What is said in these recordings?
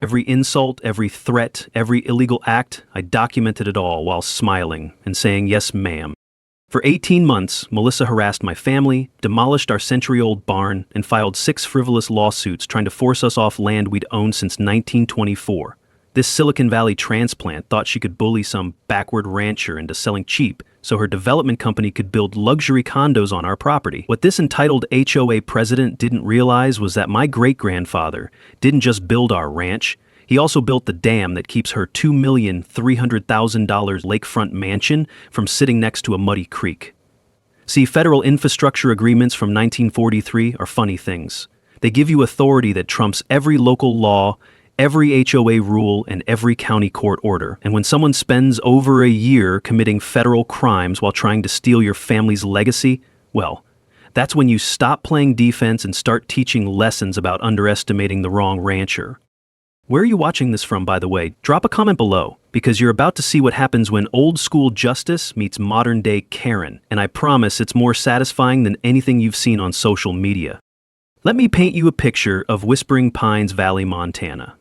Every insult, every threat, every illegal act, I documented it all while smiling and saying, "Yes, ma'am." For 18 months, Melissa harassed my family, demolished our century-old barn, and filed 6 frivolous lawsuits trying to force us off land we'd owned since 1924. This Silicon Valley transplant thought she could bully some backward rancher into selling cheap so her development company could build luxury condos on our property. What this entitled HOA president didn't realize was that my great-grandfather didn't just build our ranch, he also built the dam that keeps her $2,300,000 lakefront mansion from sitting next to a muddy creek. See, federal infrastructure agreements from 1943 are funny things. They give you authority that trumps every local law, every HOA rule, and every county court order. And when someone spends over a year committing federal crimes while trying to steal your family's legacy, well, that's when you stop playing defense and start teaching lessons about underestimating the wrong rancher. Where are you watching this from, by the way? Drop a comment below, because you're about to see what happens when old-school justice meets modern-day Karen, and I promise it's more satisfying than anything you've seen on social media. Let me paint you a picture of Whispering Pines Valley, Montana.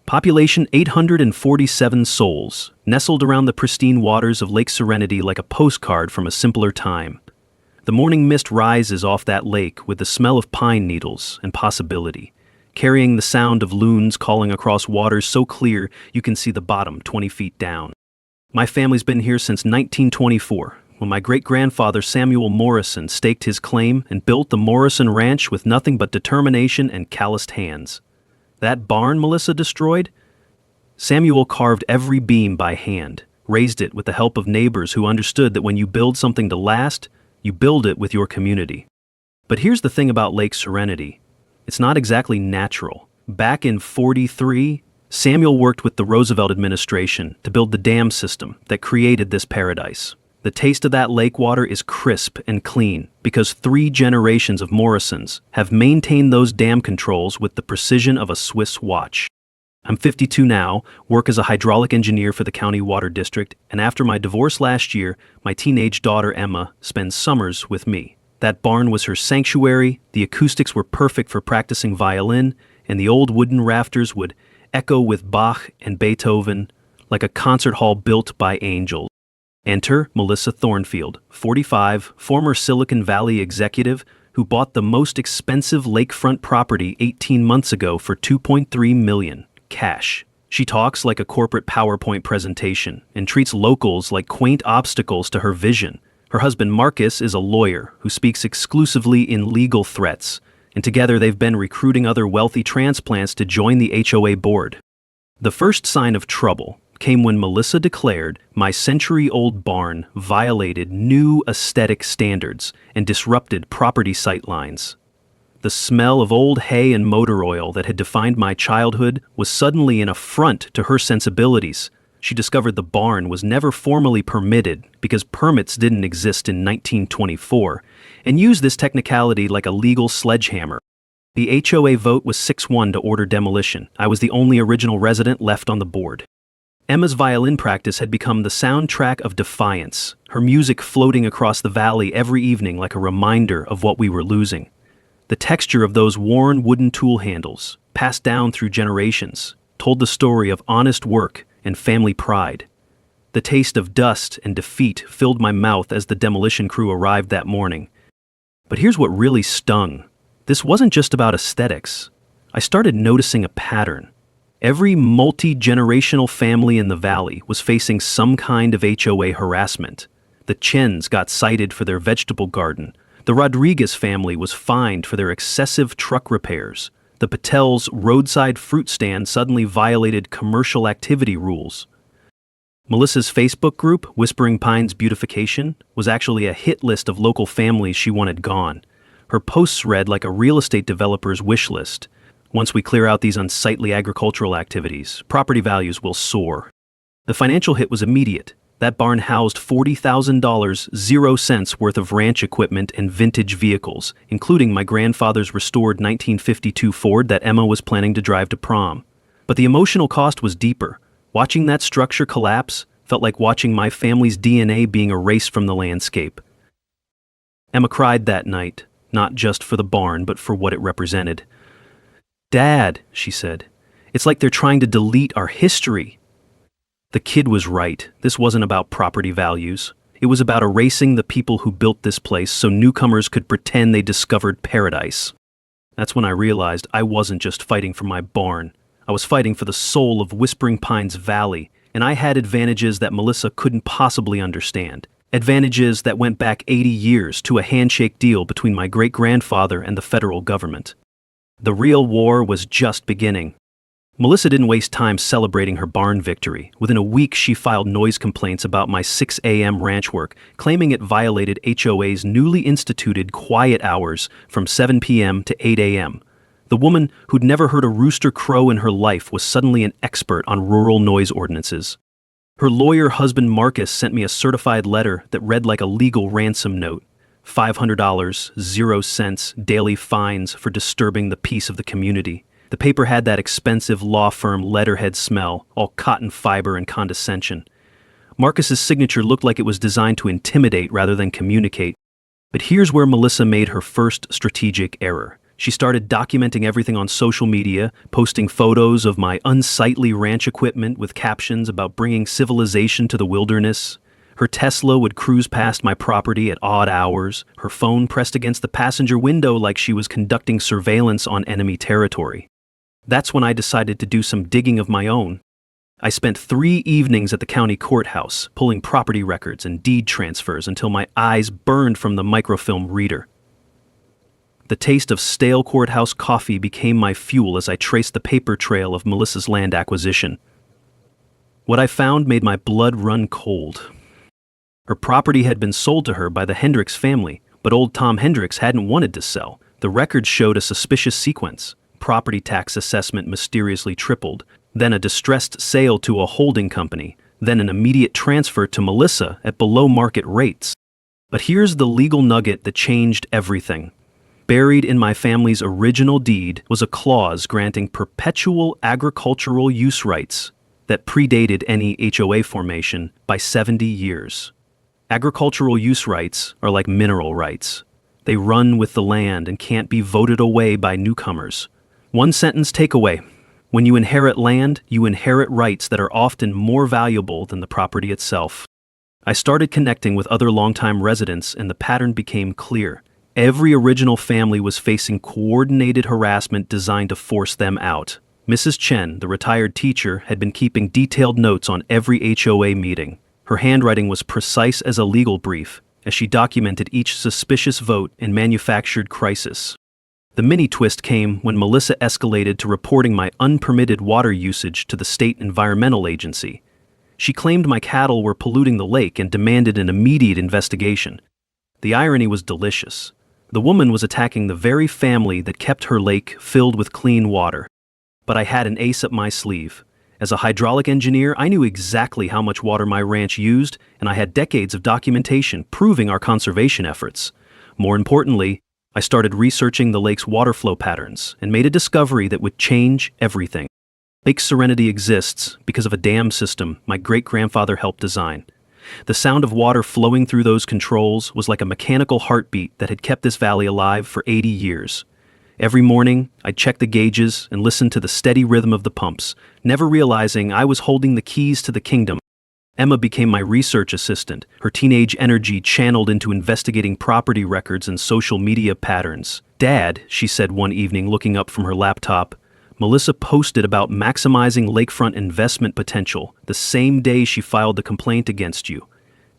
Population 847 souls, nestled around the pristine waters of Lake Serenity like a postcard from a simpler time. The morning mist rises off that lake with the smell of pine needles and possibility, carrying the sound of loons calling across waters so clear you can see the bottom 20 feet down. My family's been here since 1924, when my great-grandfather Samuel Morrison staked his claim and built the Morrison Ranch with nothing but determination and calloused hands. That barn Melissa destroyed? Samuel carved every beam by hand, raised it with the help of neighbors who understood that when you build something to last, you build it with your community. But here's the thing about Lake Serenity. It's not exactly natural. Back in '43, Samuel worked with the Roosevelt administration to build the dam system that created this paradise. The taste of that lake water is crisp and clean because 3 generations of Morrisons have maintained those dam controls with the precision of a Swiss watch. I'm 52 now, work as a hydraulic engineer for the county water district, and after my divorce last year, my teenage daughter Emma spends summers with me. That barn was her sanctuary, the acoustics were perfect for practicing violin, and the old wooden rafters would echo with Bach and Beethoven like a concert hall built by angels. Enter Melissa Thornfield, 45, former Silicon Valley executive who bought the most expensive lakefront property 18 months ago for $2.3 million, cash. She talks like a corporate PowerPoint presentation and treats locals like quaint obstacles to her vision. Her husband Marcus is a lawyer who speaks exclusively in legal threats, and together they've been recruiting other wealthy transplants to join the HOA board. The first sign of trouble came when Melissa declared my century-old barn violated new aesthetic standards and disrupted property sight lines. The smell of old hay and motor oil that had defined my childhood was suddenly an affront to her sensibilities. She discovered the barn was never formally permitted because permits didn't exist in 1924, and used this technicality like a legal sledgehammer. The HOA vote was 6-1 to order demolition. I was the only original resident left on the board. Emma's violin practice had become the soundtrack of defiance, her music floating across the valley every evening like a reminder of what we were losing. The texture of those worn wooden tool handles, passed down through generations, told the story of honest work and family pride. The taste of dust and defeat filled my mouth as the demolition crew arrived that morning. But here's what really stung. This wasn't just about aesthetics. I started noticing a pattern. Every multi-generational family in the valley was facing some kind of HOA harassment. The Chens got cited for their vegetable garden. The Rodriguez family was fined for their excessive truck repairs. The Patel's roadside fruit stand suddenly violated commercial activity rules. Melissa's Facebook group, Whispering Pines Beautification, was actually a hit list of local families she wanted gone. Her posts read like a real estate developer's wish list. Once we clear out these unsightly agricultural activities, property values will soar. The financial hit was immediate. That barn housed $40,000, 0 cents worth of ranch equipment and vintage vehicles, including my grandfather's restored 1952 Ford that Emma was planning to drive to prom. But the emotional cost was deeper. Watching that structure collapse felt like watching my family's DNA being erased from the landscape. Emma cried that night, not just for the barn, but for what it represented. "Dad," she said, It's like they're trying to delete our history. The kid was right. This wasn't about property values. It was about erasing the people who built this place so newcomers could pretend they discovered paradise. That's when I realized I wasn't just fighting for my barn. I was fighting for the soul of Whispering Pines Valley, and I had advantages that Melissa couldn't possibly understand. Advantages that went back 80 years to a handshake deal between my great-grandfather and the federal government. The real war was just beginning. Melissa didn't waste time celebrating her barn victory. Within a week, she filed noise complaints about my 6 a.m. ranch work, claiming it violated HOA's newly instituted quiet hours from 7 p.m. to 8 a.m. The woman who'd never heard a rooster crow in her life was suddenly an expert on rural noise ordinances. Her lawyer husband Marcus sent me a certified letter that read like a legal ransom note. $500, 0 cents, daily fines for disturbing the peace of the community. The paper had that expensive law firm letterhead smell, all cotton fiber and condescension. Marcus's signature looked like it was designed to intimidate rather than communicate. But here's where Melissa made her first strategic error. She started documenting everything on social media, posting photos of my unsightly ranch equipment with captions about bringing civilization to the wilderness. Her Tesla would cruise past my property at odd hours, her phone pressed against the passenger window like she was conducting surveillance on enemy territory. That's when I decided to do some digging of my own. I spent 3 evenings at the county courthouse, pulling property records and deed transfers until my eyes burned from the microfilm reader. The taste of stale courthouse coffee became my fuel as I traced the paper trail of Melissa's land acquisition. What I found made my blood run cold. Her property had been sold to her by the Hendricks family, but old Tom Hendricks hadn't wanted to sell. The records showed a suspicious sequence. Property tax assessment mysteriously tripled, then a distressed sale to a holding company, then an immediate transfer to Melissa at below market rates. But here's the legal nugget that changed everything. Buried in my family's original deed was a clause granting perpetual agricultural use rights that predated any HOA formation by 70 years. Agricultural use rights are like mineral rights. They run with the land and can't be voted away by newcomers. One sentence takeaway: when you inherit land, you inherit rights that are often more valuable than the property itself. I started connecting with other longtime residents, and the pattern became clear. Every original family was facing coordinated harassment designed to force them out. Mrs. Chen, the retired teacher, had been keeping detailed notes on every HOA meeting. Her handwriting was precise as a legal brief, as she documented each suspicious vote and manufactured crisis. The mini twist came when Melissa escalated to reporting my unpermitted water usage to the state environmental agency. She claimed my cattle were polluting the lake and demanded an immediate investigation. The irony was delicious. The woman was attacking the very family that kept her lake filled with clean water. But I had an ace up my sleeve. As a hydraulic engineer, I knew exactly how much water my ranch used, and I had decades of documentation proving our conservation efforts. More importantly, I started researching the lake's water flow patterns and made a discovery that would change everything. Lake Serenity exists because of a dam system my great-grandfather helped design. The sound of water flowing through those controls was like a mechanical heartbeat that had kept this valley alive for 80 years. Every morning, I'd check the gauges and listen to the steady rhythm of the pumps, never realizing I was holding the keys to the kingdom. Emma became my research assistant, her teenage energy channeled into investigating property records and social media patterns. "Dad," she said one evening looking up from her laptop, "Melissa posted about maximizing lakefront investment potential the same day she filed the complaint against you.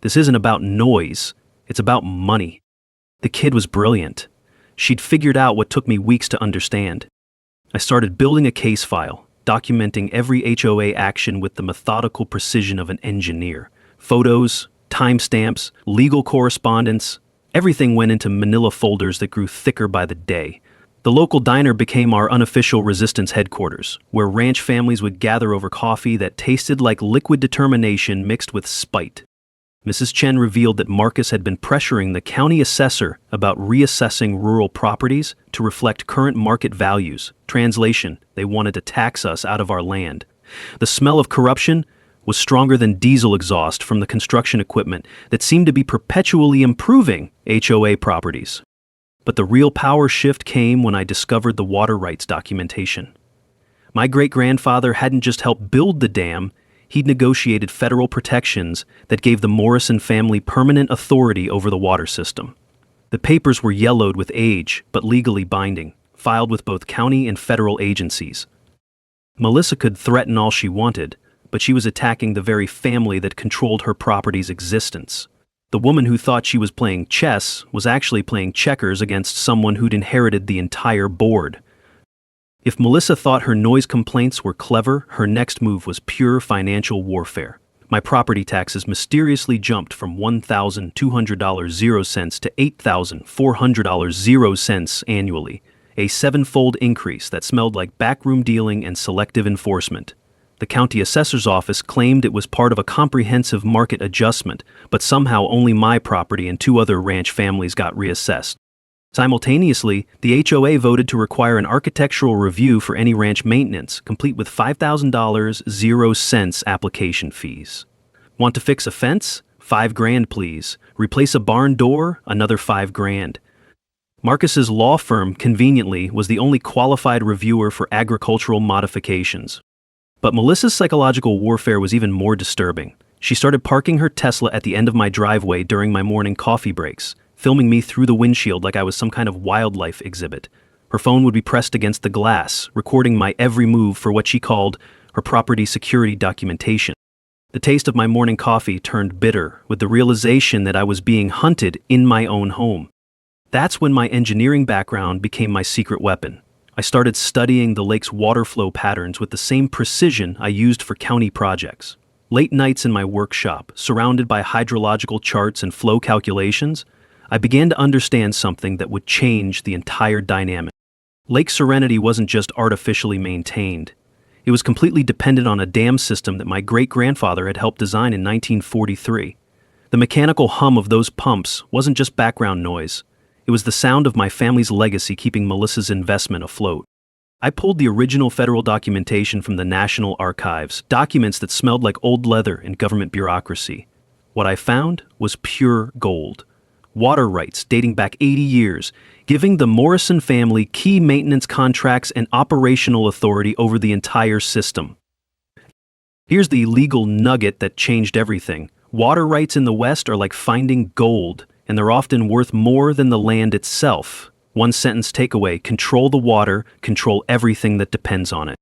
This isn't about noise, it's about money." The kid was brilliant. She'd figured out what took me weeks to understand. I started building a case file, documenting every HOA action with the methodical precision of an engineer. Photos, timestamps, legal correspondence, everything went into manila folders that grew thicker by the day. The local diner became our unofficial resistance headquarters, where ranch families would gather over coffee that tasted like liquid determination mixed with spite. Mrs. Chen revealed that Marcus had been pressuring the county assessor about reassessing rural properties to reflect current market values. Translation: they wanted to tax us out of our land. The smell of corruption was stronger than diesel exhaust from the construction equipment that seemed to be perpetually improving HOA properties. But the real power shift came when I discovered the water rights documentation. My great-grandfather hadn't just helped build the dam, he'd negotiated federal protections that gave the Morrison family permanent authority over the water system. The papers were yellowed with age, but legally binding, filed with both county and federal agencies. Melissa could threaten all she wanted, but she was attacking the very family that controlled her property's existence. The woman who thought she was playing chess was actually playing checkers against someone who'd inherited the entire board. If Melissa thought her noise complaints were clever, her next move was pure financial warfare. My property taxes mysteriously jumped from $1,200.00 to $8,400.00 annually, a seven-fold increase that smelled like backroom dealing and selective enforcement. The county assessor's office claimed it was part of a comprehensive market adjustment, but somehow only my property and two other ranch families got reassessed. Simultaneously, the HOA voted to require an architectural review for any ranch maintenance, complete with $5,000.00 application fees. Want to fix a fence? $5,000, please. Replace a barn door? Another $5,000. Marcus's law firm, conveniently, was the only qualified reviewer for agricultural modifications. But Melissa's psychological warfare was even more disturbing. She started parking her Tesla at the end of my driveway during my morning coffee breaks, filming me through the windshield like I was some kind of wildlife exhibit. Her phone would be pressed against the glass, recording my every move for what she called her property security documentation. The taste of my morning coffee turned bitter with the realization that I was being hunted in my own home. That's when my engineering background became my secret weapon. I started studying the lake's water flow patterns with the same precision I used for county projects. Late nights in my workshop, surrounded by hydrological charts and flow calculations, I began to understand something that would change the entire dynamic. Lake Serenity wasn't just artificially maintained. It was completely dependent on a dam system that my great-grandfather had helped design in 1943. The mechanical hum of those pumps wasn't just background noise. It was the sound of my family's legacy keeping Melissa's investment afloat. I pulled the original federal documentation from the National Archives, documents that smelled like old leather and government bureaucracy. What I found was pure gold. Water rights dating back 80 years, giving the Morrison family key maintenance contracts and operational authority over the entire system. Here's the legal nugget that changed everything. Water rights in the West are like finding gold, and they're often worth more than the land itself. One sentence takeaway: control the water, control everything that depends on it.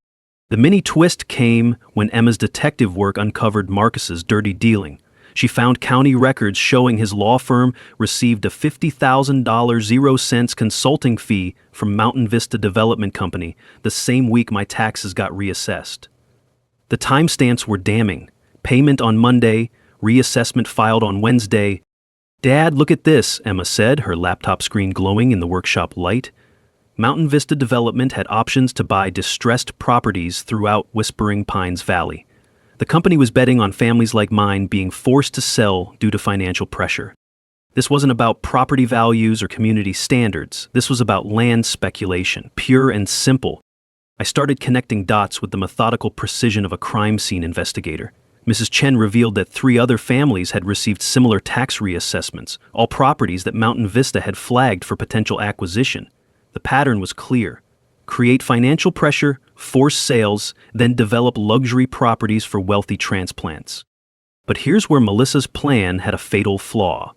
The mini twist came when Emma's detective work uncovered Marcus's dirty dealing. She found county records showing his law firm received a $50,000.00 consulting fee from Mountain Vista Development Company the same week my taxes got reassessed. The timestamps were damning. Payment on Monday, reassessment filed on Wednesday. "Dad, look at this," Emma said, her laptop screen glowing in the workshop light. Mountain Vista Development had options to buy distressed properties throughout Whispering Pines Valley. The company was betting on families like mine being forced to sell due to financial pressure. This wasn't about property values or community standards. This was about land speculation, pure and simple. I started connecting dots with the methodical precision of a crime scene investigator. Mrs. Chen revealed that 3 other families had received similar tax reassessments, all properties that Mountain Vista had flagged for potential acquisition. The pattern was clear. Create financial pressure, force sales, then develop luxury properties for wealthy transplants. But here's where Melissa's plan had a fatal flaw.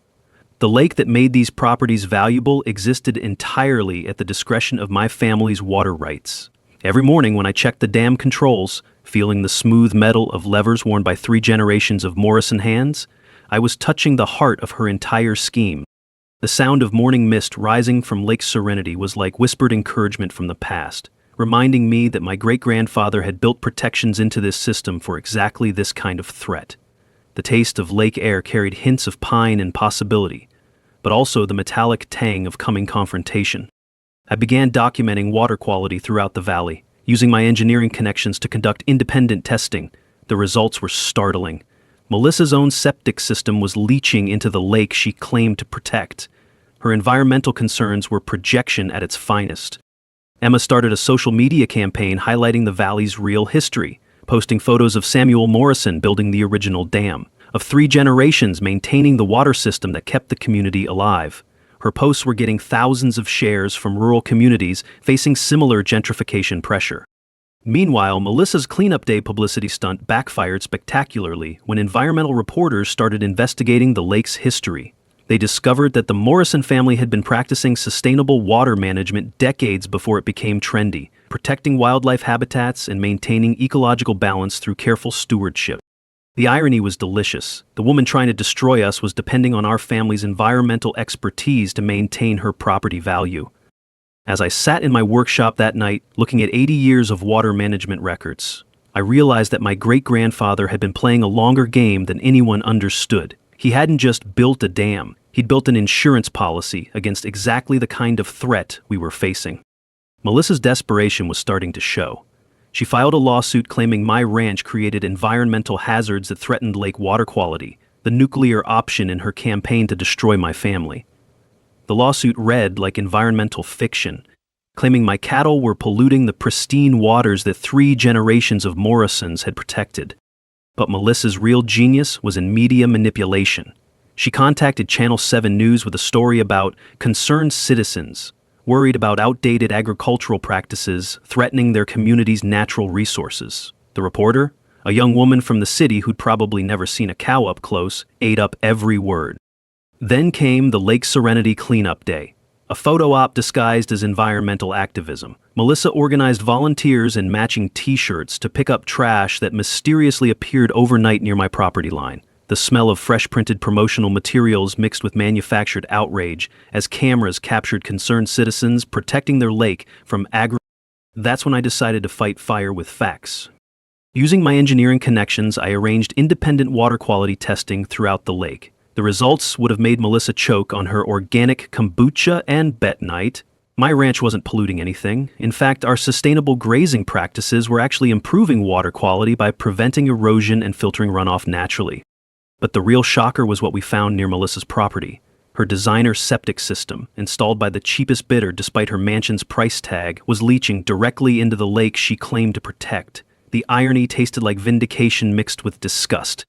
The lake that made these properties valuable existed entirely at the discretion of my family's water rights. Every morning when I checked the dam controls, feeling the smooth metal of levers worn by 3 generations of Morrison hands, I was touching the heart of her entire scheme. The sound of morning mist rising from Lake Serenity was like whispered encouragement from the past, reminding me that my great-grandfather had built protections into this system for exactly this kind of threat. The taste of lake air carried hints of pine and possibility, but also the metallic tang of coming confrontation. I began documenting water quality throughout the valley, using my engineering connections to conduct independent testing. The results were startling. Melissa's own septic system was leaching into the lake she claimed to protect. Her environmental concerns were projection at its finest. Emma started a social media campaign highlighting the valley's real history, posting photos of Samuel Morrison building the original dam, of 3 generations maintaining the water system that kept the community alive. Her posts were getting thousands of shares from rural communities facing similar gentrification pressure. Meanwhile, Melissa's cleanup day publicity stunt backfired spectacularly when environmental reporters started investigating the lake's history. They discovered that the Morrison family had been practicing sustainable water management decades before it became trendy, protecting wildlife habitats and maintaining ecological balance through careful stewardship. The irony was delicious. The woman trying to destroy us was depending on our family's environmental expertise to maintain her property value. As I sat in my workshop that night, looking at 80 years of water management records, I realized that my great-grandfather had been playing a longer game than anyone understood. He hadn't just built a dam, he'd built an insurance policy against exactly the kind of threat we were facing. Melissa's desperation was starting to show. She filed a lawsuit claiming my ranch created environmental hazards that threatened lake water quality, the nuclear option in her campaign to destroy my family. The lawsuit read like environmental fiction, claiming my cattle were polluting the pristine waters that 3 generations of Morrisons had protected. But Melissa's real genius was in media manipulation. She contacted Channel 7 News with a story about concerned citizens, worried about outdated agricultural practices threatening their community's natural resources. The reporter, a young woman from the city who'd probably never seen a cow up close, ate up every word. Then came the Lake Serenity Cleanup Day, a photo op disguised as environmental activism. Melissa organized volunteers in matching t-shirts to pick up trash that mysteriously appeared overnight near my property line. The smell of fresh printed promotional materials mixed with manufactured outrage as cameras captured concerned citizens protecting their lake from That's when I decided to fight fire with facts. Using my engineering connections, I arranged independent water quality testing throughout the lake. The results would have made Melissa choke on her organic kombucha and bentonite. My ranch wasn't polluting anything. In fact, our sustainable grazing practices were actually improving water quality by preventing erosion and filtering runoff naturally. But the real shocker was what we found near Melissa's property. Her designer septic system, installed by the cheapest bidder despite her mansion's price tag, was leaching directly into the lake she claimed to protect. The irony tasted like vindication mixed with disgust.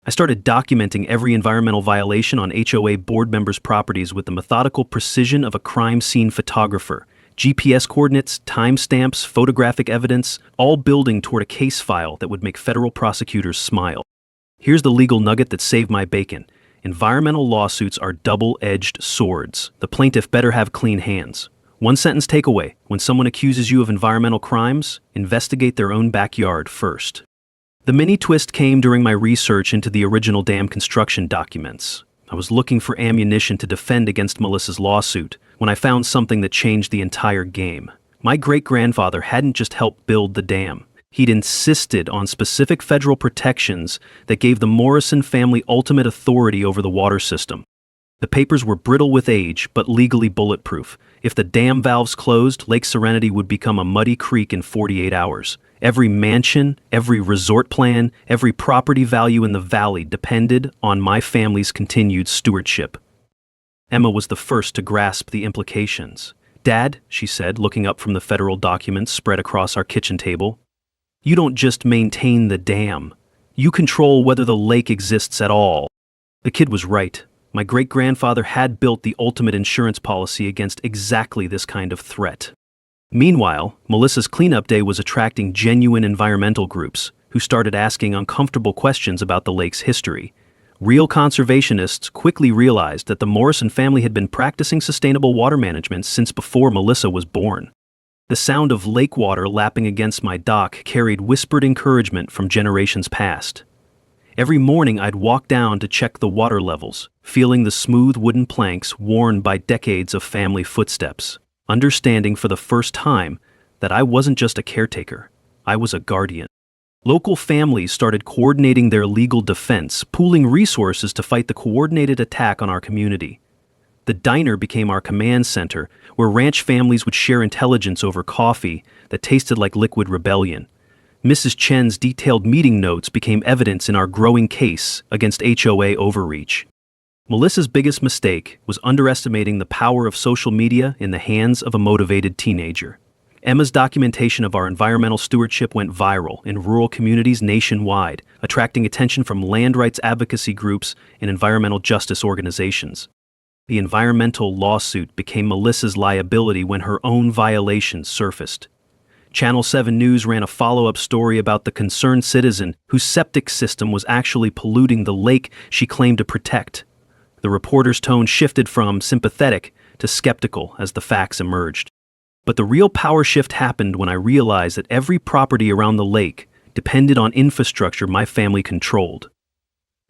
I started documenting every environmental violation on HOA board members' properties with the methodical precision of a crime scene photographer. GPS coordinates, timestamps, photographic evidence, all building toward a case file that would make federal prosecutors smile. Here's the legal nugget that saved my bacon. Environmental lawsuits are double-edged swords. The plaintiff better have clean hands. One sentence takeaway: when someone accuses you of environmental crimes, investigate their own backyard first. The mini twist came during my research into the original dam construction documents. I was looking for ammunition to defend against Melissa's lawsuit when I found something that changed the entire game. My great-grandfather hadn't just helped build the dam. He'd insisted on specific federal protections that gave the Morrison family ultimate authority over the water system. The papers were brittle with age, but legally bulletproof. If the dam valves closed, Lake Serenity would become a muddy creek in 48 hours. Every mansion, every resort plan, every property value in the valley depended on my family's continued stewardship. Emma was the first to grasp the implications. "Dad," she said, looking up from the federal documents spread across our kitchen table, "you don't just maintain the dam. You control whether the lake exists at all." The kid was right. My great-grandfather had built the ultimate insurance policy against exactly this kind of threat. Meanwhile, Melissa's cleanup day was attracting genuine environmental groups who started asking uncomfortable questions about the lake's history. Real conservationists quickly realized that the Morrison family had been practicing sustainable water management since before Melissa was born. The sound of lake water lapping against my dock carried whispered encouragement from generations past. Every morning I'd walk down to check the water levels, feeling the smooth wooden planks worn by decades of family footsteps, understanding for the first time that I wasn't just a caretaker, I was a guardian. Local families started coordinating their legal defense, pooling resources to fight the coordinated attack on our community. The diner became our command center, where ranch families would share intelligence over coffee that tasted like liquid rebellion. Mrs. Chen's detailed meeting notes became evidence in our growing case against HOA overreach. Melissa's biggest mistake was underestimating the power of social media in the hands of a motivated teenager. Emma's documentation of our environmental stewardship went viral in rural communities nationwide, attracting attention from land rights advocacy groups and environmental justice organizations. The environmental lawsuit became Melissa's liability when her own violations surfaced. Channel 7 News ran a follow-up story about the concerned citizen whose septic system was actually polluting the lake she claimed to protect. The reporter's tone shifted from sympathetic to skeptical as the facts emerged. But the real power shift happened when I realized that every property around the lake depended on infrastructure my family controlled.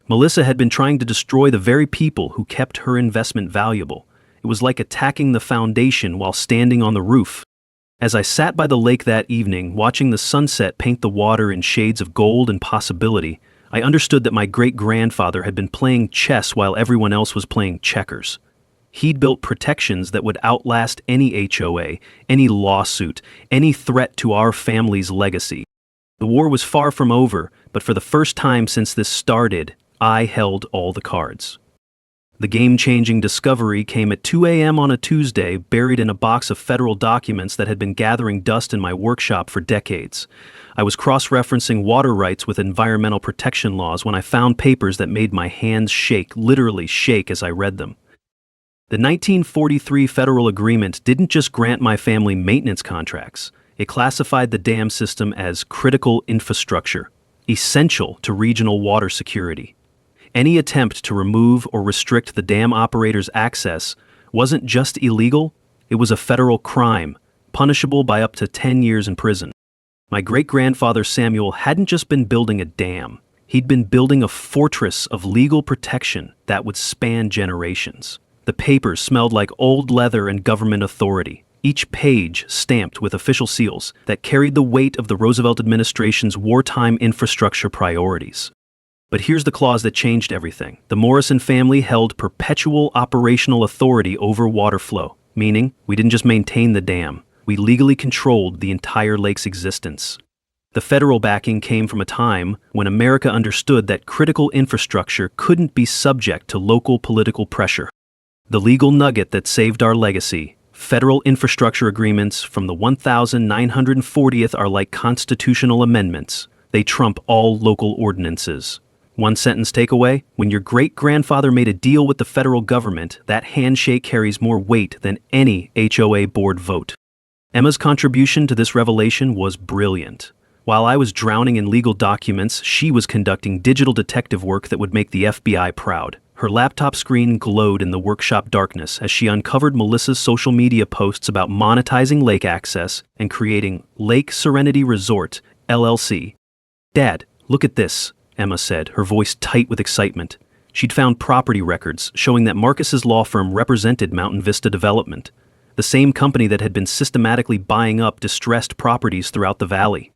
Melissa had been trying to destroy the very people who kept her investment valuable. It was like attacking the foundation while standing on the roof. As I sat by the lake that evening, watching the sunset paint the water in shades of gold and possibility, I understood that my great-grandfather had been playing chess while everyone else was playing checkers. He'd built protections that would outlast any HOA, any lawsuit, any threat to our family's legacy. The war was far from over, but for the first time since this started, I held all the cards. The game-changing discovery came at 2 a.m. on a Tuesday, buried in a box of federal documents that had been gathering dust in my workshop for decades. I was cross-referencing water rights with environmental protection laws when I found papers that made my hands shake, literally shake as I read them. The 1943 federal agreement didn't just grant my family maintenance contracts. It classified the dam system as critical infrastructure, essential to regional water security. Any attempt to remove or restrict the dam operator's access wasn't just illegal, it was a federal crime, punishable by up to 10 years in prison. My great-grandfather Samuel hadn't just been building a dam, he'd been building a fortress of legal protection that would span generations. The papers smelled like old leather and government authority, each page stamped with official seals that carried the weight of the Roosevelt administration's wartime infrastructure priorities. But here's the clause that changed everything. The Morrison family held perpetual operational authority over water flow, meaning we didn't just maintain the dam, we legally controlled the entire lake's existence. The federal backing came from a time when America understood that critical infrastructure couldn't be subject to local political pressure. The legal nugget that saved our legacy, federal infrastructure agreements from the 1940th are like constitutional amendments. They trump all local ordinances. One sentence takeaway, when your great-grandfather made a deal with the federal government, that handshake carries more weight than any HOA board vote. Emma's contribution to this revelation was brilliant. While I was drowning in legal documents, she was conducting digital detective work that would make the FBI proud. Her laptop screen glowed in the workshop darkness as she uncovered Melissa's social media posts about monetizing lake access and creating Lake Serenity Resort, LLC. "Dad, look at this," Emma said, her voice tight with excitement. She'd found property records showing that Marcus's law firm represented Mountain Vista Development, the same company that had been systematically buying up distressed properties throughout the valley.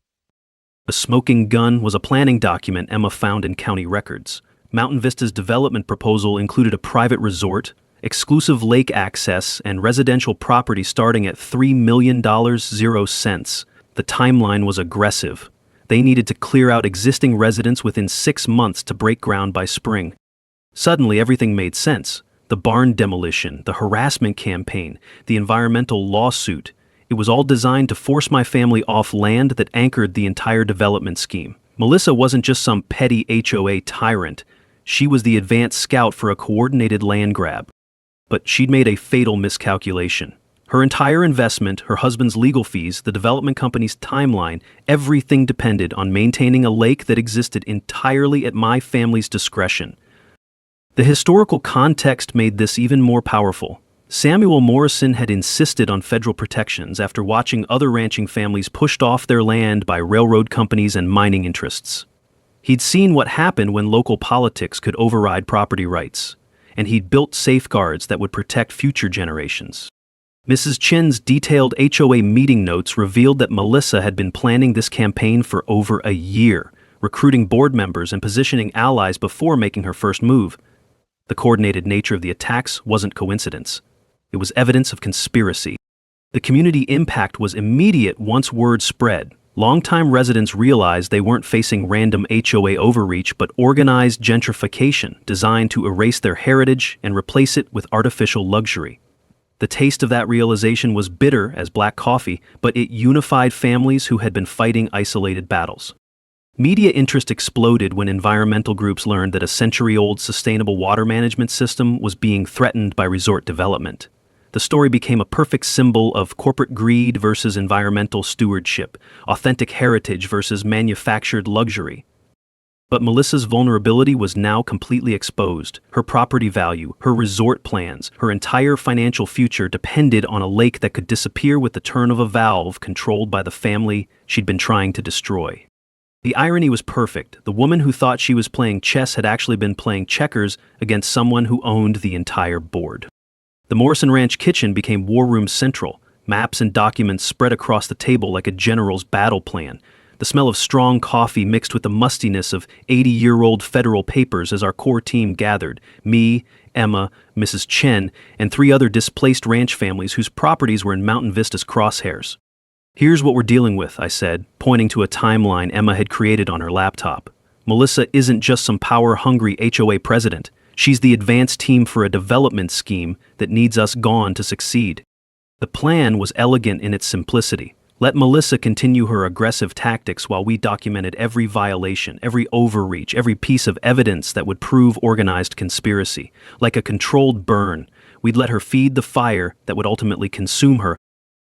A smoking gun was a planning document Emma found in county records. Mountain Vista's development proposal included a private resort, exclusive lake access, and residential property starting at $3 million. The timeline was aggressive. They needed to clear out existing residents within 6 months to break ground by spring. Suddenly, everything made sense. The barn demolition, the harassment campaign, the environmental lawsuit. It was all designed to force my family off land that anchored the entire development scheme. Melissa wasn't just some petty HOA tyrant. She was the advanced scout for a coordinated land grab. But she'd made a fatal miscalculation. Her entire investment, her husband's legal fees, the development company's timeline, everything depended on maintaining a lake that existed entirely at my family's discretion. The historical context made this even more powerful. Samuel Morrison had insisted on federal protections after watching other ranching families pushed off their land by railroad companies and mining interests. He'd seen what happened when local politics could override property rights, and he'd built safeguards that would protect future generations. Mrs. Chin's detailed HOA meeting notes revealed that Melissa had been planning this campaign for over a year, recruiting board members and positioning allies before making her first move. The coordinated nature of the attacks wasn't coincidence. It was evidence of conspiracy. The community impact was immediate once word spread. Longtime residents realized they weren't facing random HOA overreach but organized gentrification designed to erase their heritage and replace it with artificial luxury. The taste of that realization was bitter as black coffee, but it unified families who had been fighting isolated battles. Media interest exploded when environmental groups learned that a century-old sustainable water management system was being threatened by resort development. The story became a perfect symbol of corporate greed versus environmental stewardship, authentic heritage versus manufactured luxury. But Melissa's vulnerability was now completely exposed. Her property value, her resort plans, her entire financial future depended on a lake that could disappear with the turn of a valve controlled by the family she'd been trying to destroy. The irony was perfect. The woman who thought she was playing chess had actually been playing checkers against someone who owned the entire board. The Morrison Ranch kitchen became War Room Central. Maps and documents spread across the table like a general's battle plan. The smell of strong coffee mixed with the mustiness of 80-year-old federal papers as our core team gathered. Me, Emma, Mrs. Chen, and 3 other displaced ranch families whose properties were in Mountain Vista's crosshairs. "Here's what we're dealing with," I said, pointing to a timeline Emma had created on her laptop. "Melissa isn't just some power-hungry HOA president. She's the advanced team for a development scheme that needs us gone to succeed." The plan was elegant in its simplicity. Let Melissa continue her aggressive tactics while we documented every violation, every overreach, every piece of evidence that would prove organized conspiracy. Like a controlled burn, we'd let her feed the fire that would ultimately consume her.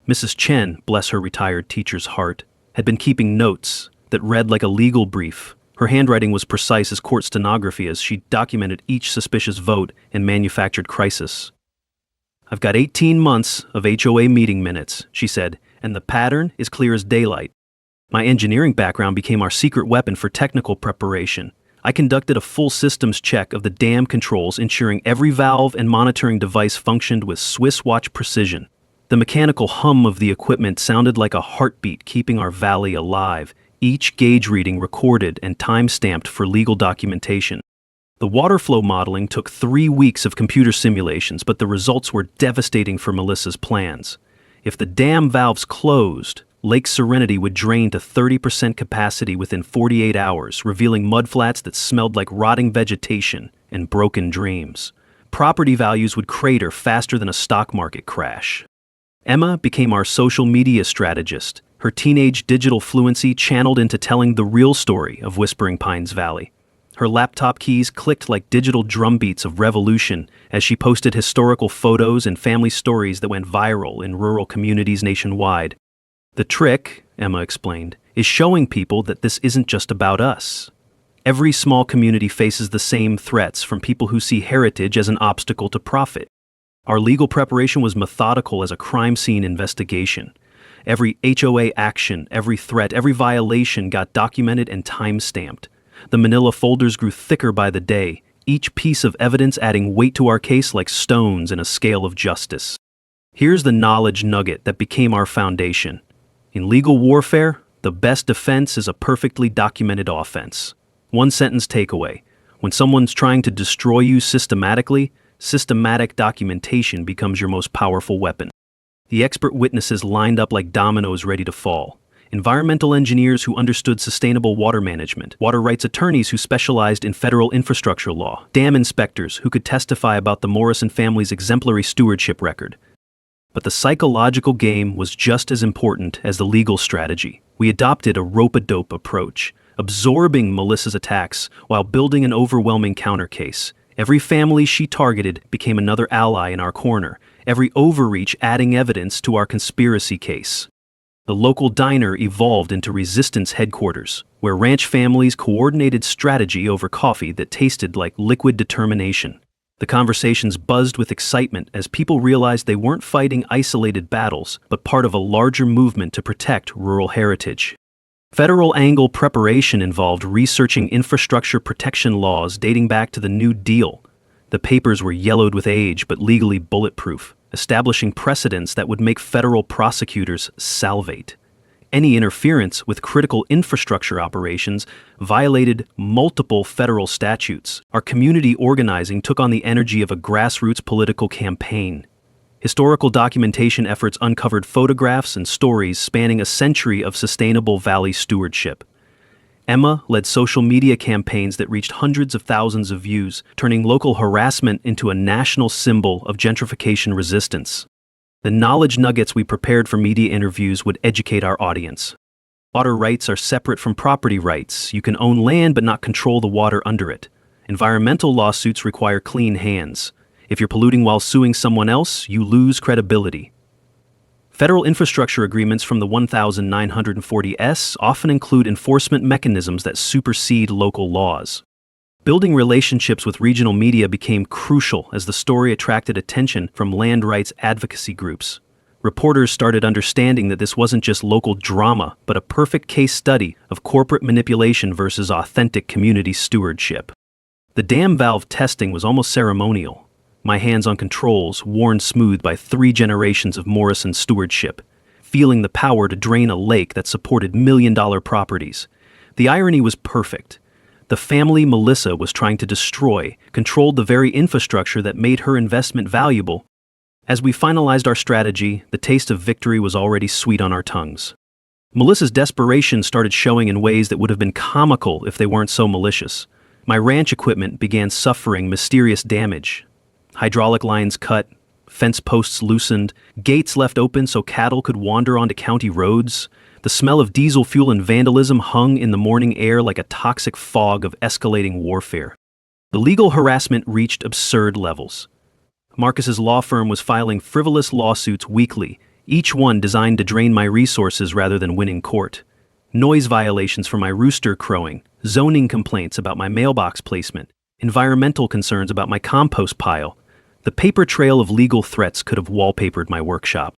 Mrs. Chen, bless her retired teacher's heart, had been keeping notes that read like a legal brief. Her handwriting was precise as court stenography as she documented each suspicious vote and manufactured crisis. "I've got 18 months of HOA meeting minutes," she said, "and the pattern is clear as daylight." My engineering background became our secret weapon for technical preparation. I conducted a full systems check of the dam controls, ensuring every valve and monitoring device functioned with Swiss watch precision. The mechanical hum of the equipment sounded like a heartbeat keeping our valley alive, each gauge reading recorded and time-stamped for legal documentation. The water flow modeling took 3 weeks of computer simulations, but the results were devastating for Melissa's plans. If the dam valves closed, Lake Serenity would drain to 30% capacity within 48 hours, revealing mudflats that smelled like rotting vegetation and broken dreams. Property values would crater faster than a stock market crash. Emma became our social media strategist, her teenage digital fluency channeled into telling the real story of Whispering Pines Valley. Her laptop keys clicked like digital drumbeats of revolution as she posted historical photos and family stories that went viral in rural communities nationwide. "The trick," Emma explained, "is showing people that this isn't just about us. Every small community faces the same threats from people who see heritage as an obstacle to profit." Our legal preparation was methodical as a crime scene investigation. Every HOA action, every threat, every violation got documented and time-stamped. The manila folders grew thicker by the day, each piece of evidence adding weight to our case like stones in a scale of justice. Here's the knowledge nugget that became our foundation. In legal warfare, the best defense is a perfectly documented offense. One sentence takeaway: when someone's trying to destroy you systematically, systematic documentation becomes your most powerful weapon. The expert witnesses lined up like dominoes ready to fall. Environmental engineers who understood sustainable water management, water rights attorneys who specialized in federal infrastructure law, dam inspectors who could testify about the Morrison family's exemplary stewardship record. But the psychological game was just as important as the legal strategy. We adopted a rope-a-dope approach, absorbing Melissa's attacks while building an overwhelming counter-case. Every family she targeted became another ally in our corner, every overreach adding evidence to our conspiracy case. The local diner evolved into resistance headquarters, where ranch families coordinated strategy over coffee that tasted like liquid determination. The conversations buzzed with excitement as people realized they weren't fighting isolated battles, but part of a larger movement to protect rural heritage. Federal angle preparation involved researching infrastructure protection laws dating back to the New Deal. The papers were yellowed with age but legally bulletproof, establishing precedents that would make federal prosecutors salivate. Any interference with critical infrastructure operations violated multiple federal statutes. Our community organizing took on the energy of a grassroots political campaign. Historical documentation efforts uncovered photographs and stories spanning a century of sustainable valley stewardship. Emma led social media campaigns that reached hundreds of thousands of views, turning local harassment into a national symbol of gentrification resistance. The knowledge nuggets we prepared for media interviews would educate our audience. Water rights are separate from property rights. You can own land but not control the water under it. Environmental lawsuits require clean hands. If you're polluting while suing someone else, you lose credibility. Federal infrastructure agreements from the 1940s often include enforcement mechanisms that supersede local laws. Building relationships with regional media became crucial as the story attracted attention from land rights advocacy groups. Reporters started understanding that this wasn't just local drama, but a perfect case study of corporate manipulation versus authentic community stewardship. The dam valve testing was almost ceremonial. My hands on controls, worn smooth by 3 generations of Morrison stewardship, feeling the power to drain a lake that supported million-dollar properties. The irony was perfect. The family Melissa was trying to destroy controlled the very infrastructure that made her investment valuable. As we finalized our strategy, the taste of victory was already sweet on our tongues. Melissa's desperation started showing in ways that would have been comical if they weren't so malicious. My ranch equipment began suffering mysterious damage. Hydraulic lines cut, fence posts loosened, gates left open so cattle could wander onto county roads. The smell of diesel fuel and vandalism hung in the morning air like a toxic fog of escalating warfare. The legal harassment reached absurd levels. Marcus's law firm was filing frivolous lawsuits weekly, each one designed to drain my resources rather than win in court. Noise violations for my rooster crowing, zoning complaints about my mailbox placement, environmental concerns about my compost pile. The paper trail of legal threats could have wallpapered my workshop.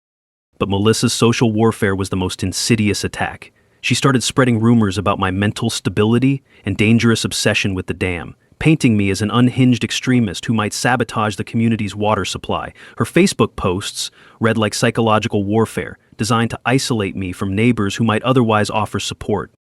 But Melissa's social warfare was the most insidious attack. She started spreading rumors about my mental stability and dangerous obsession with the dam, painting me as an unhinged extremist who might sabotage the community's water supply. Her Facebook posts read like psychological warfare, designed to isolate me from neighbors who might otherwise offer support.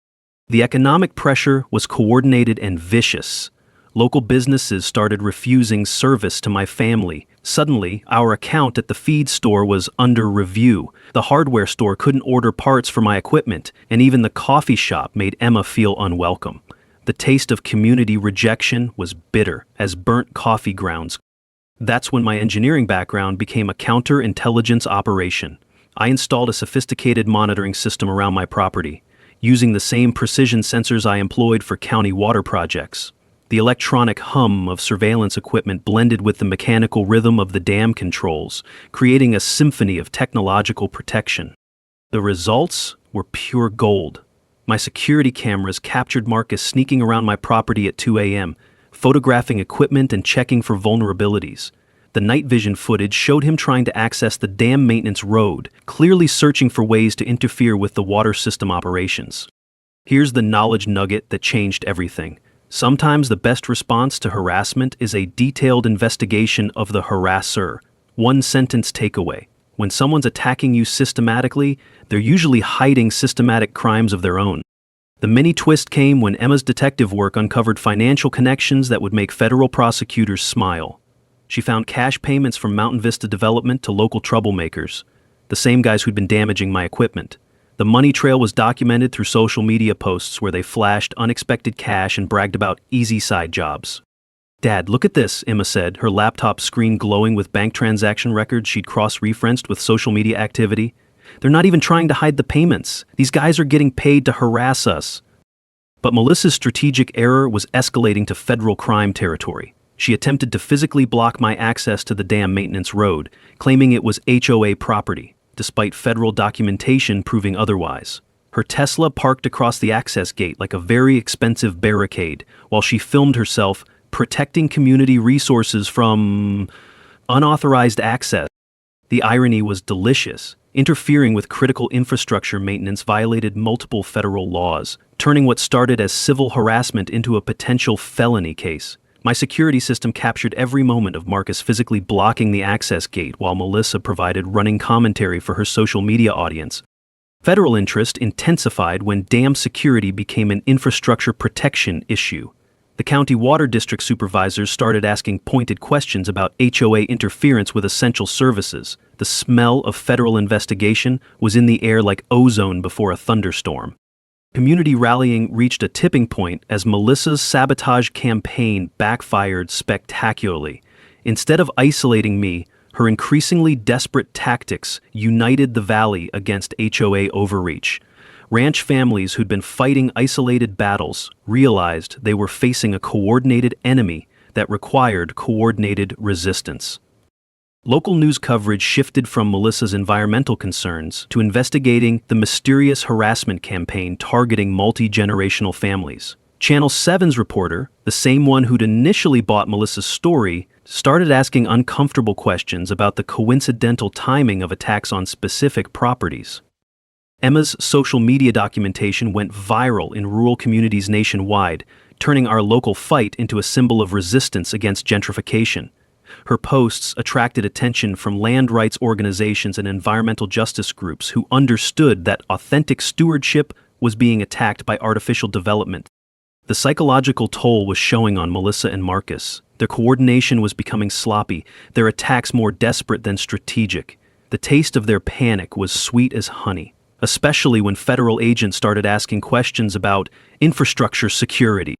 The economic pressure was coordinated and vicious. Local businesses started refusing service to my family. Suddenly, our account at the feed store was under review. The hardware store couldn't order parts for my equipment, and even the coffee shop made Emma feel unwelcome. The taste of community rejection was bitter as burnt coffee grounds. That's when my engineering background became a counterintelligence operation. I installed a sophisticated monitoring system around my property, using the same precision sensors I employed for county water projects. The electronic hum of surveillance equipment blended with the mechanical rhythm of the dam controls, creating a symphony of technological protection. The results were pure gold. My security cameras captured Marcus sneaking around my property at 2 a.m., photographing equipment and checking for vulnerabilities. The night vision footage showed him trying to access the dam maintenance road, clearly searching for ways to interfere with the water system operations. Here's the knowledge nugget that changed everything. Sometimes the best response to harassment is a detailed investigation of the harasser. One sentence takeaway. When someone's attacking you systematically, they're usually hiding systematic crimes of their own. The mini twist came when Emma's detective work uncovered financial connections that would make federal prosecutors smile. She found cash payments from Mountain Vista Development to local troublemakers, the same guys who'd been damaging my equipment. The money trail was documented through social media posts where they flashed unexpected cash and bragged about easy side jobs. "Dad, look at this," Emma said, her laptop screen glowing with bank transaction records she'd cross-referenced with social media activity. "They're not even trying to hide the payments. These guys are getting paid to harass us." But Melissa's strategic error was escalating to federal crime territory. She attempted to physically block my access to the dam maintenance road, claiming it was HOA property, despite federal documentation proving otherwise. Her Tesla parked across the access gate like a very expensive barricade, while she filmed herself protecting community resources from unauthorized access. The irony was delicious. Interfering with critical infrastructure maintenance violated multiple federal laws, turning what started as civil harassment into a potential felony case. My security system captured every moment of Marcus physically blocking the access gate while Melissa provided running commentary for her social media audience. Federal interest intensified when dam security became an infrastructure protection issue. The county water district supervisors started asking pointed questions about HOA interference with essential services. The smell of federal investigation was in the air like ozone before a thunderstorm. Community rallying reached a tipping point as Melissa's sabotage campaign backfired spectacularly. Instead of isolating me, her increasingly desperate tactics united the valley against HOA overreach. Ranch families who'd been fighting isolated battles realized they were facing a coordinated enemy that required coordinated resistance. Local news coverage shifted from Melissa's environmental concerns to investigating the mysterious harassment campaign targeting multi-generational families. Channel 7's reporter, the same one who'd initially bought Melissa's story, started asking uncomfortable questions about the coincidental timing of attacks on specific properties. Emma's social media documentation went viral in rural communities nationwide, turning our local fight into a symbol of resistance against gentrification. Her posts attracted attention from land rights organizations and environmental justice groups who understood that authentic stewardship was being attacked by artificial development. The psychological toll was showing on Melissa and Marcus. Their coordination was becoming sloppy, their attacks more desperate than strategic. The taste of their panic was sweet as honey, especially when federal agents started asking questions about infrastructure security.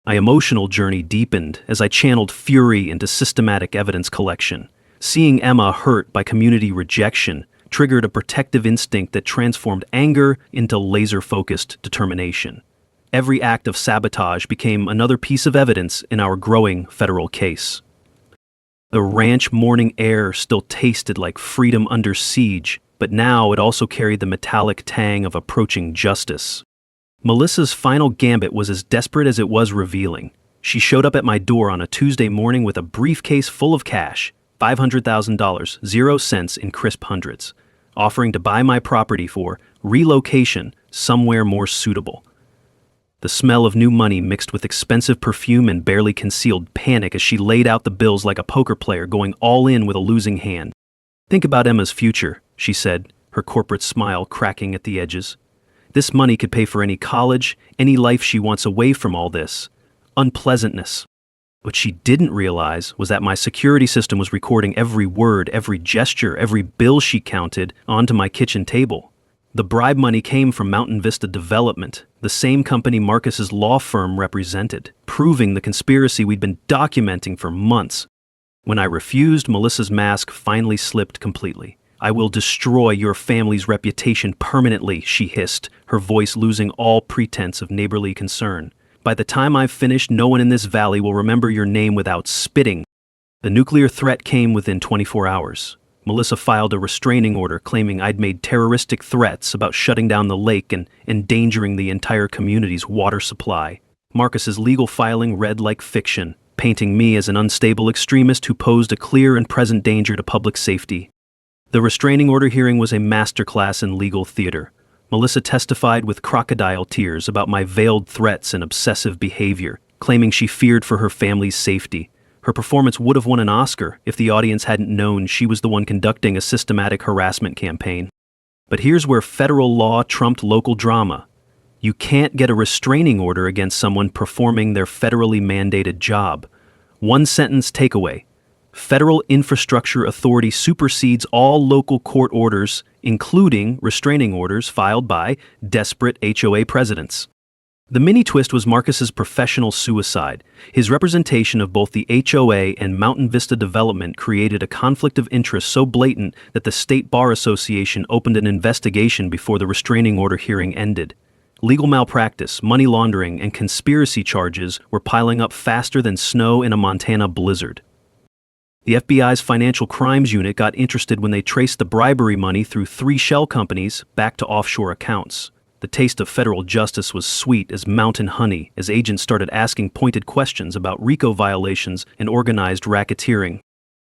My emotional journey deepened as I channeled fury into systematic evidence collection. Seeing Emma hurt by community rejection triggered a protective instinct that transformed anger into laser-focused determination. Every act of sabotage became another piece of evidence in our growing federal case. The ranch morning air still tasted like freedom under siege, but now it also carried the metallic tang of approaching justice. Melissa's final gambit was as desperate as it was revealing. She showed up at my door on a Tuesday morning with a briefcase full of cash, $500,000, 0 cents in crisp hundreds, offering to buy my property for relocation somewhere more suitable. The smell of new money mixed with expensive perfume and barely concealed panic as she laid out the bills like a poker player going all in with a losing hand. "Think about Emma's future," she said, her corporate smile cracking at the edges. "This money could pay for any college, any life she wants away from all this unpleasantness." What she didn't realize was that my security system was recording every word, every gesture, every bill she counted onto my kitchen table. The bribe money came from Mountain Vista Development, the same company Marcus's law firm represented, proving the conspiracy we'd been documenting for months. When I refused, Melissa's mask finally slipped completely. "I will destroy your family's reputation permanently," she hissed, her voice losing all pretense of neighborly concern. "By the time I've finished, no one in this valley will remember your name without spitting." The nuclear threat came within 24 hours. Melissa filed a restraining order claiming I'd made terroristic threats about shutting down the lake and endangering the entire community's water supply. Marcus's legal filing read like fiction, painting me as an unstable extremist who posed a clear and present danger to public safety. The restraining order hearing was a masterclass in legal theater. Melissa testified with crocodile tears about my veiled threats and obsessive behavior, claiming she feared for her family's safety. Her performance would have won an Oscar if the audience hadn't known she was the one conducting a systematic harassment campaign. But here's where federal law trumped local drama. You can't get a restraining order against someone performing their federally mandated job. One sentence takeaway: Federal Infrastructure Authority supersedes all local court orders, including restraining orders filed by desperate HOA presidents. The mini-twist was Marcus's professional suicide. His representation of both the HOA and Mountain Vista Development created a conflict of interest so blatant that the State Bar Association opened an investigation before the restraining order hearing ended. Legal malpractice, money laundering, and conspiracy charges were piling up faster than snow in a Montana blizzard. The FBI's Financial Crimes Unit got interested when they traced the bribery money through 3 shell companies back to offshore accounts. The taste of federal justice was sweet as mountain honey as agents started asking pointed questions about RICO violations and organized racketeering.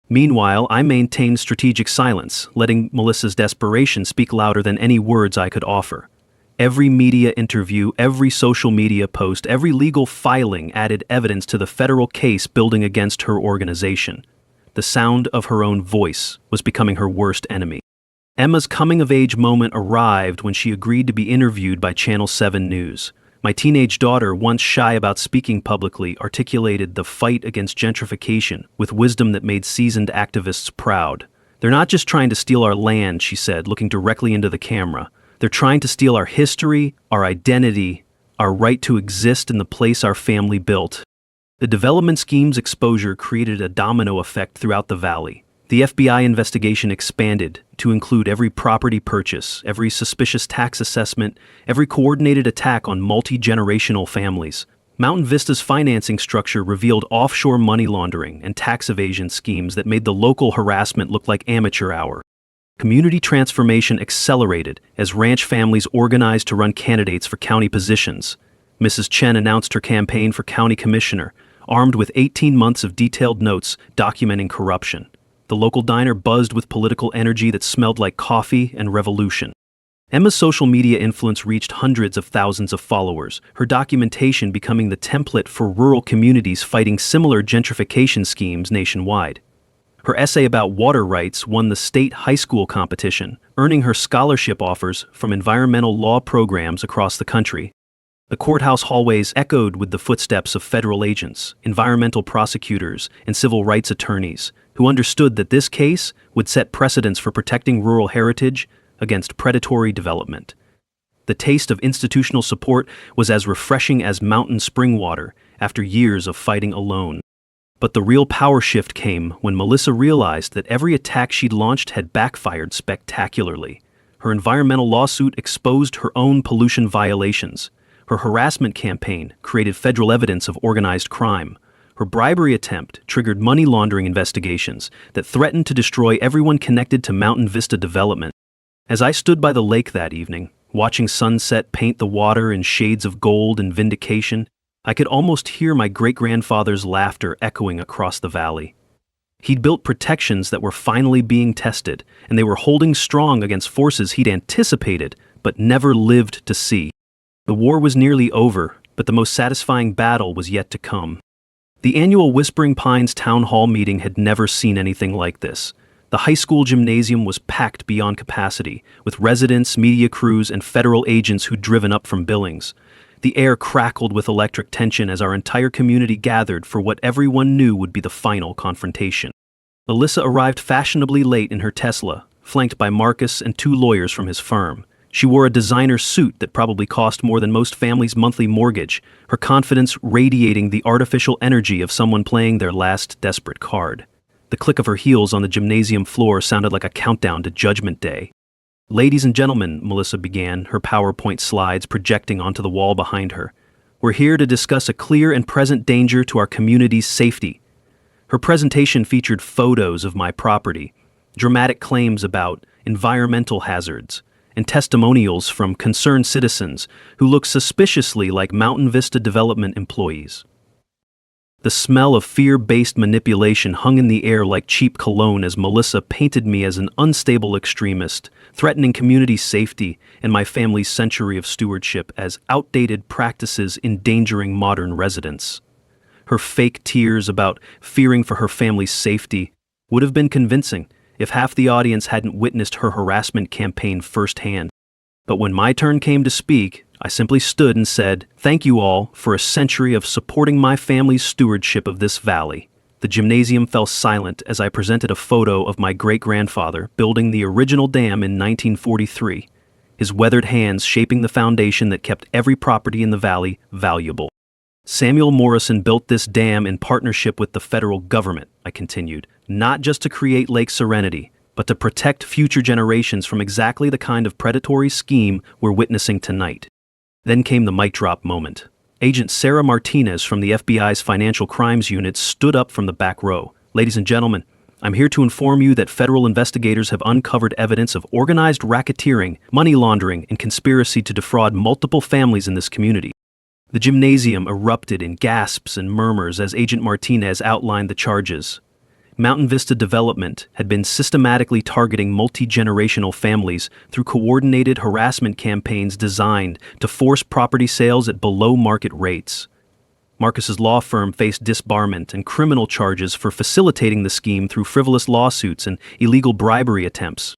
Meanwhile, I maintained strategic silence, letting Melissa's desperation speak louder than any words I could offer. Every media interview, every social media post, every legal filing added evidence to the federal case building against her organization. The sound of her own voice was becoming her worst enemy. Emma's coming-of-age moment arrived when she agreed to be interviewed by Channel 7 News. My teenage daughter, once shy about speaking publicly, articulated the fight against gentrification with wisdom that made seasoned activists proud. "They're not just trying to steal our land," she said, looking directly into the camera. "They're trying to steal our history, our identity, our right to exist in the place our family built." The development scheme's exposure created a domino effect throughout the valley. The FBI investigation expanded to include every property purchase, every suspicious tax assessment, every coordinated attack on multi-generational families. Mountain Vista's financing structure revealed offshore money laundering and tax evasion schemes that made the local harassment look like amateur hour. Community transformation accelerated as ranch families organized to run candidates for county positions. Mrs. Chen announced her campaign for county commissioner, armed with 18 months of detailed notes documenting corruption. The local diner buzzed with political energy that smelled like coffee and revolution. Emma's social media influence reached hundreds of thousands of followers, her documentation becoming the template for rural communities fighting similar gentrification schemes nationwide. Her essay about water rights won the state high school competition, earning her scholarship offers from environmental law programs across the country. The courthouse hallways echoed with the footsteps of federal agents, environmental prosecutors, and civil rights attorneys, who understood that this case would set precedents for protecting rural heritage against predatory development. The taste of institutional support was as refreshing as mountain spring water after years of fighting alone. But the real power shift came when Melissa realized that every attack she'd launched had backfired spectacularly. Her environmental lawsuit exposed her own pollution violations. Her harassment campaign created federal evidence of organized crime. Her bribery attempt triggered money laundering investigations that threatened to destroy everyone connected to Mountain Vista development. As I stood by the lake that evening, watching sunset paint the water in shades of gold and vindication, I could almost hear my great-grandfather's laughter echoing across the valley. He'd built protections that were finally being tested, and they were holding strong against forces he'd anticipated but never lived to see. The war was nearly over, but the most satisfying battle was yet to come. The annual Whispering Pines Town Hall meeting had never seen anything like this. The high school gymnasium was packed beyond capacity, with residents, media crews, and federal agents who'd driven up from Billings. The air crackled with electric tension as our entire community gathered for what everyone knew would be the final confrontation. Alyssa arrived fashionably late in her Tesla, flanked by Marcus and 2 lawyers from his firm. She wore a designer suit that probably cost more than most families' monthly mortgage, her confidence radiating the artificial energy of someone playing their last desperate card. The click of her heels on the gymnasium floor sounded like a countdown to Judgment Day. "Ladies and gentlemen," Melissa began, her PowerPoint slides projecting onto the wall behind her, "we're here to discuss a clear and present danger to our community's safety." Her presentation featured photos of my property, dramatic claims about environmental hazards, and testimonials from concerned citizens who looked suspiciously like Mountain Vista development employees. The smell of fear-based manipulation hung in the air like cheap cologne as Melissa painted me as an unstable extremist, threatening community safety and my family's century of stewardship as outdated practices endangering modern residents. Her fake tears about fearing for her family's safety would have been convincing if half the audience hadn't witnessed her harassment campaign firsthand. But when my turn came to speak, I simply stood and said, "Thank you all for a century of supporting my family's stewardship of this valley." The gymnasium fell silent as I presented a photo of my great-grandfather building the original dam in 1943, his weathered hands shaping the foundation that kept every property in the valley valuable. "Samuel Morrison built this dam in partnership with the federal government," I continued, "not just to create Lake Serenity, but to protect future generations from exactly the kind of predatory scheme we're witnessing tonight." Then came the mic drop moment. Agent Sarah Martinez from the FBI's Financial Crimes Unit stood up from the back row. "Ladies and gentlemen, I'm here to inform you that federal investigators have uncovered evidence of organized racketeering, money laundering, and conspiracy to defraud multiple families in this community." The gymnasium erupted in gasps and murmurs as Agent Martinez outlined the charges. Mountain Vista Development had been systematically targeting multi-generational families through coordinated harassment campaigns designed to force property sales at below-market rates. Marcus's law firm faced disbarment and criminal charges for facilitating the scheme through frivolous lawsuits and illegal bribery attempts.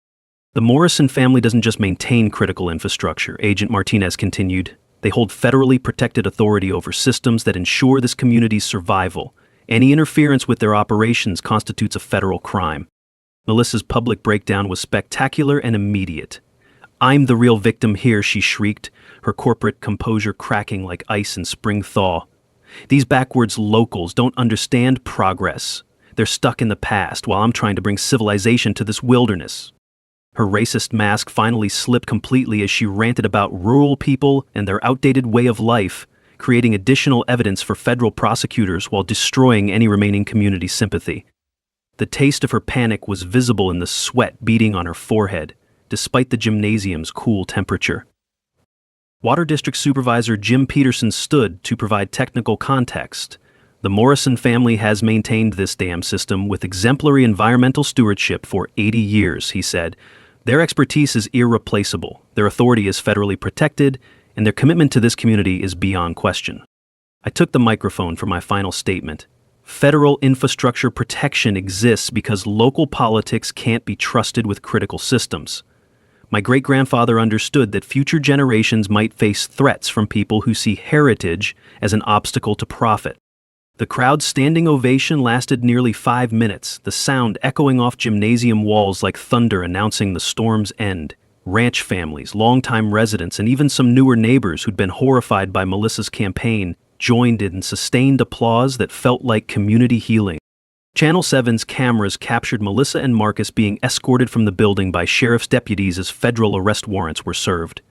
"The Morrison family doesn't just maintain critical infrastructure," Agent Martinez continued. "They hold federally protected authority over systems that ensure this community's survival. Any interference with their operations constitutes a federal crime." Melissa's public breakdown was spectacular and immediate. "I'm the real victim here," she shrieked, her corporate composure cracking like ice in spring thaw. "These backwards locals don't understand progress. They're stuck in the past while I'm trying to bring civilization to this wilderness." Her racist mask finally slipped completely as she ranted about rural people and their outdated way of life, creating additional evidence for federal prosecutors while destroying any remaining community sympathy. The taste of her panic was visible in the sweat beading on her forehead, despite the gymnasium's cool temperature. Water District Supervisor Jim Peterson stood to provide technical context. The Morrison family has maintained this dam system with exemplary environmental stewardship for 80 years, he said. Their expertise is irreplaceable, their authority is federally protected, and their commitment to this community is beyond question. I took the microphone for my final statement. Federal infrastructure protection exists because local politics can't be trusted with critical systems. My great-grandfather understood that future generations might face threats from people who see heritage as an obstacle to profit. The crowd's standing ovation lasted nearly 5 minutes, the sound echoing off gymnasium walls like thunder announcing the storm's end. Ranch families, longtime residents, and even some newer neighbors who'd been horrified by Melissa's campaign joined in sustained applause that felt like community healing. Channel 7's cameras captured Melissa and Marcus being escorted from the building by sheriff's deputies as federal arrest warrants were served.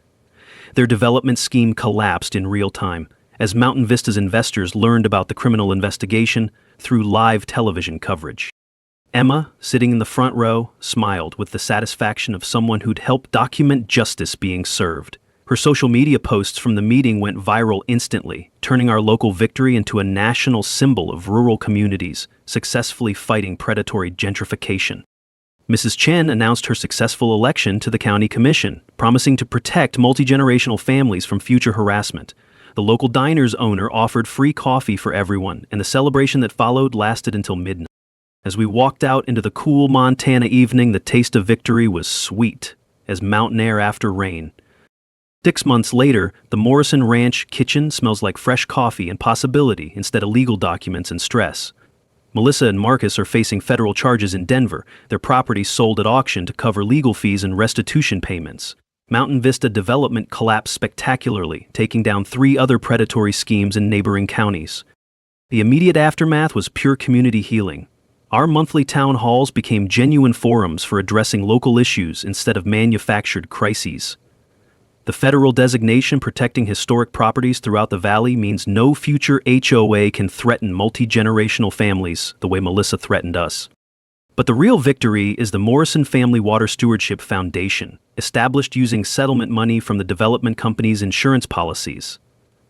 Their development scheme collapsed in real time, as Mountain Vista's investors learned about the criminal investigation through live television coverage. Emma, sitting in the front row, smiled with the satisfaction of someone who'd helped document justice being served. Her social media posts from the meeting went viral instantly, turning our local victory into a national symbol of rural communities successfully fighting predatory gentrification. Mrs. Chen announced her successful election to the county commission, promising to protect multi-generational families from future harassment. The local diner's owner offered free coffee for everyone, and the celebration that followed lasted until midnight. As we walked out into the cool Montana evening, the taste of victory was sweet as mountain air after rain. 6 months later, the Morrison Ranch kitchen smells like fresh coffee and possibility instead of legal documents and stress. Melissa and Marcus are facing federal charges in Denver, their property sold at auction to cover legal fees and restitution payments. Mountain Vista development collapsed spectacularly, taking down 3 other predatory schemes in neighboring counties. The immediate aftermath was pure community healing. Our monthly town halls became genuine forums for addressing local issues instead of manufactured crises. The federal designation protecting historic properties throughout the valley means no future HOA can threaten multi-generational families the way Melissa threatened us. But the real victory is the Morrison Family Water Stewardship Foundation, established using settlement money from the development company's insurance policies.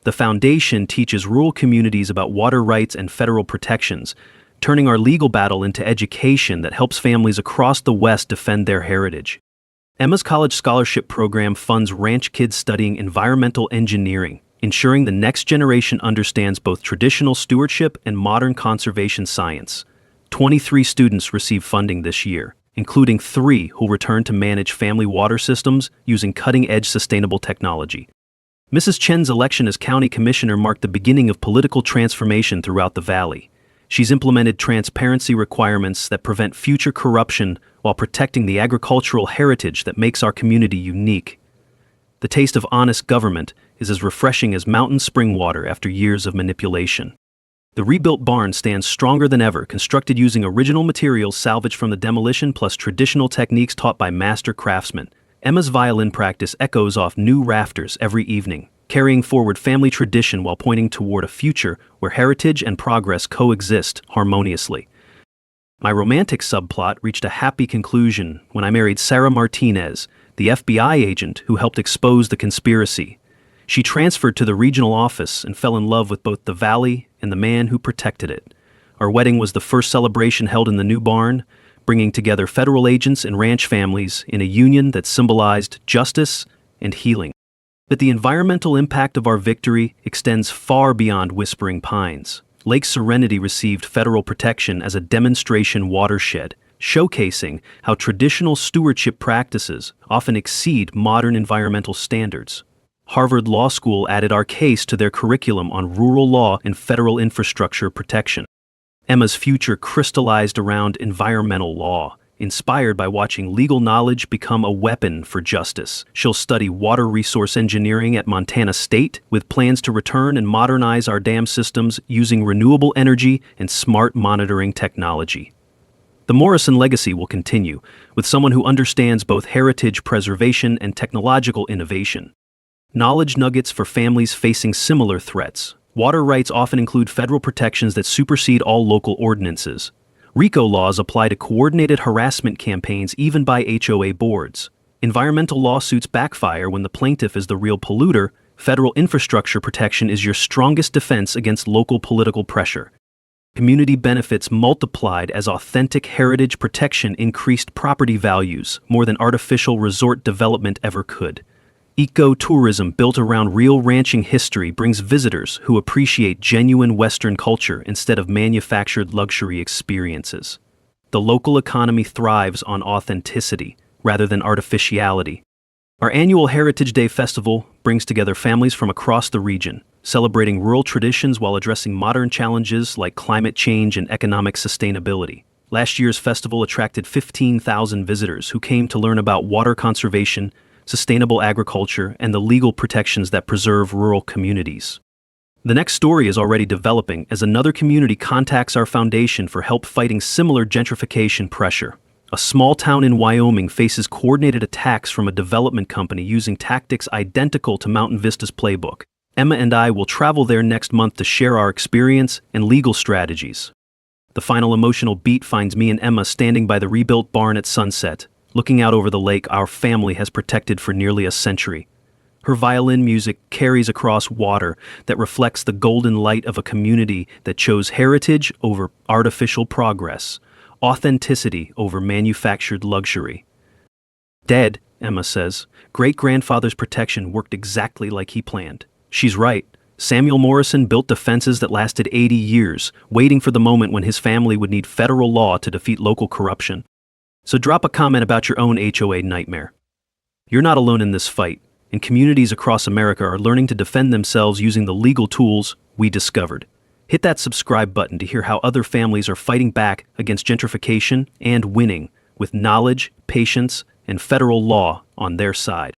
The foundation teaches rural communities about water rights and federal protections, turning our legal battle into education that helps families across the West defend their heritage. Emma's college scholarship program funds ranch kids studying environmental engineering, ensuring the next generation understands both traditional stewardship and modern conservation science. 23 students received funding this year, including 3 who returned to manage family water systems using cutting-edge sustainable technology. Mrs. Chen's election as county commissioner marked the beginning of political transformation throughout the valley. She's implemented transparency requirements that prevent future corruption while protecting the agricultural heritage that makes our community unique. The taste of honest government is as refreshing as mountain spring water after years of manipulation. The rebuilt barn stands stronger than ever, constructed using original materials salvaged from the demolition plus traditional techniques taught by master craftsmen. Emma's violin practice echoes off new rafters every evening, carrying forward family tradition while pointing toward a future where heritage and progress coexist harmoniously. My romantic subplot reached a happy conclusion when I married Sarah Martinez, the FBI agent who helped expose the conspiracy. She transferred to the regional office and fell in love with both the valley and the man who protected it. Our wedding was the first celebration held in the new barn, bringing together federal agents and ranch families in a union that symbolized justice and healing. But the environmental impact of our victory extends far beyond Whispering Pines. Lake Serenity received federal protection as a demonstration watershed, showcasing how traditional stewardship practices often exceed modern environmental standards. Harvard Law School added our case to their curriculum on rural law and federal infrastructure protection. Emma's future crystallized around environmental law, inspired by watching legal knowledge become a weapon for justice. She'll study water resource engineering at Montana State, with plans to return and modernize our dam systems using renewable energy and smart monitoring technology. The Morrison legacy will continue, with someone who understands both heritage preservation and technological innovation. Knowledge nuggets for families facing similar threats. Water rights often include federal protections that supersede all local ordinances. RICO laws apply to coordinated harassment campaigns even by HOA boards. Environmental lawsuits backfire when the plaintiff is the real polluter. Federal infrastructure protection is your strongest defense against local political pressure. Community benefits multiplied as authentic heritage protection increased property values more than artificial resort development ever could. Eco-tourism built around real ranching history brings visitors who appreciate genuine Western culture instead of manufactured luxury experiences. The local economy thrives on authenticity rather than artificiality. Our annual Heritage Day Festival brings together families from across the region, celebrating rural traditions while addressing modern challenges like climate change and economic sustainability. Last year's festival attracted 15,000 visitors who came to learn about water conservation, sustainable agriculture, and the legal protections that preserve rural communities. The next story is already developing as another community contacts our foundation for help fighting similar gentrification pressure. A small town in Wyoming faces coordinated attacks from a development company using tactics identical to Mountain Vista's playbook. Emma and I will travel there next month to share our experience and legal strategies. The final emotional beat finds me and Emma standing by the rebuilt barn at sunset, looking out over the lake our family has protected for nearly a century. Her violin music carries across water that reflects the golden light of a community that chose heritage over artificial progress, authenticity over manufactured luxury. Dead, Emma says. Great-grandfather's protection worked exactly like he planned. She's right. Samuel Morrison built defenses that lasted 80 years, waiting for the moment when his family would need federal law to defeat local corruption. So drop a comment about your own HOA nightmare. You're not alone in this fight, and communities across America are learning to defend themselves using the legal tools we discovered. Hit that subscribe button to hear how other families are fighting back against gentrification and winning, with knowledge, patience, and federal law on their side.